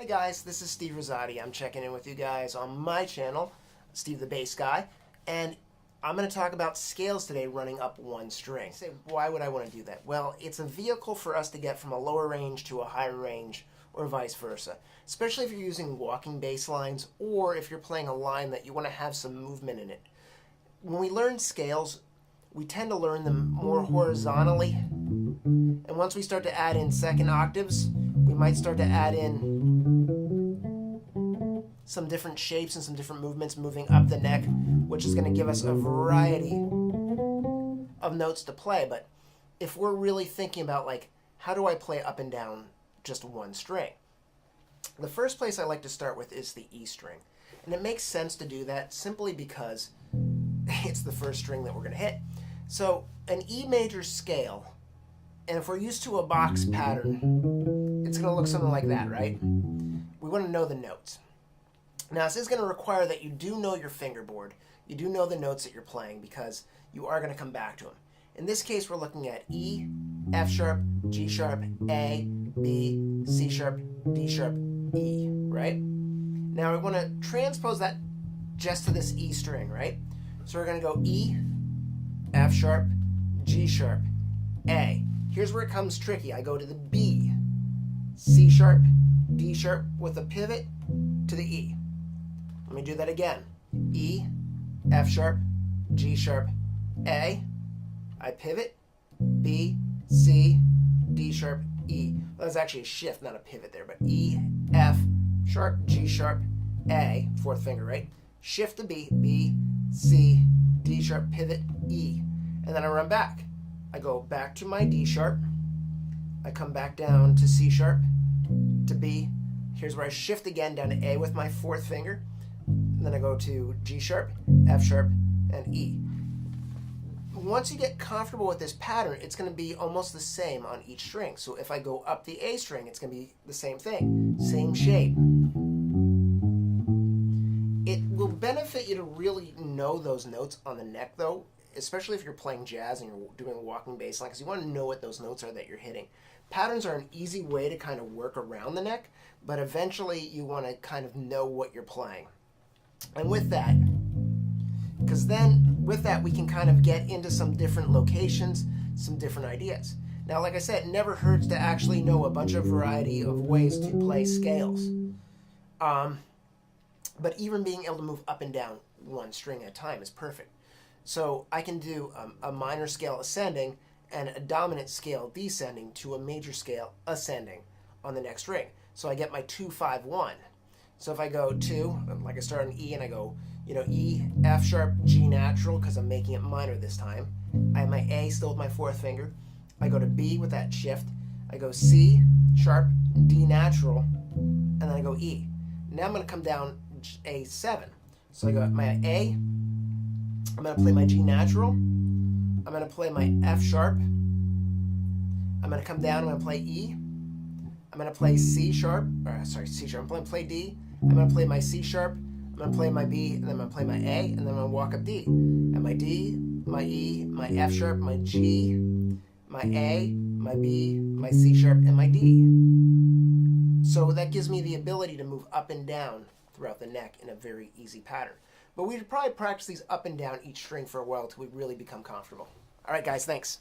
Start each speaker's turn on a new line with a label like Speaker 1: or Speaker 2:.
Speaker 1: Hey guys, this is Steve Rosati. I'm checking in with you guys on my channel, Steve the Bass Guy, and I'm going to talk about scales today running up one string. You say, why would I want to do that? Well, it's a vehicle for us to get from a lower range to a higher range, or vice versa, especially if you're using walking bass lines or if you're playing a line that you want to have some movement in it. When we learn scales, we tend to learn them more horizontally, and once we start to add in second octaves, we might start to add in some different shapes and some different movements moving up the neck, which is going to give us a variety of notes to play. But if we're really thinking about, like, how do I play up and down just one string? The first place I like to start with is the E string. And it makes sense to do that simply because it's the first string that we're going to hit. So an E major scale, and if we're used to a box pattern, it's going to look something like that, right? We want to know the notes. Now, this is going to require that you do know your fingerboard. You do know the notes that you're playing because you are going to come back to them. In this case, we're looking at E, F sharp, G sharp, A, B, C sharp, D sharp, E, right? Now, we want to transpose that just to this E string, right? So we're going to go E, F sharp, G sharp, A. Here's where it comes tricky. I go to the B, C sharp, D sharp with a pivot to the E. Let me do that again. E, F sharp, G sharp, A. I pivot, B, C, D sharp, E. Well, that's actually a shift, not a pivot there, but E, F sharp, G sharp, A, fourth finger, right? Shift to B, B, C, D sharp, pivot, E. And then I run back. I go back to my D sharp. I come back down to C sharp, to B. Here's where I shift again down to A with my fourth finger. And then I go to G sharp, F sharp, and E. Once you get comfortable with this pattern, it's going to be almost the same on each string. So if I go up the A string, it's going to be the same thing, same shape. It will benefit you to really know those notes on the neck, though, especially if you're playing jazz and you're doing a walking bass line, because you want to know what those notes are that you're hitting. Patterns are an easy way to kind of work around the neck, but eventually you want to kind of know what you're playing. And with that, because then with that we can kind of get into some different locations, some different ideas. Now, like I said, it never hurts to actually know a bunch of variety of ways to play scales. But even being able to move up and down one string at a time is perfect. So I can do a minor scale ascending and a dominant scale descending to a major scale ascending on the next string. So I get my 2, 5, 1. So if I go 2, like I start on E and I go, E, F sharp, G natural, because I'm making it minor this time. I have my A still with my fourth finger. I go to B with that shift. I go C sharp, D natural, and then I go E. Now I'm going to come down A7. So I go my A. I'm going to play my G natural. I'm going to play my F sharp. I'm going to come down. I'm going to play E. I'm going to play C sharp. C sharp. I'm going to play D. I'm going to play my C sharp. I'm going to play my B, and then I'm going to play my A, and then I'm going to walk up D. And my D, my E, my F sharp, my G, my A, my B, my C sharp, and my D. So that gives me the ability to move up and down throughout the neck in a very easy pattern. But we should probably practice these up and down each string for a while until we really become comfortable. All right, guys, thanks.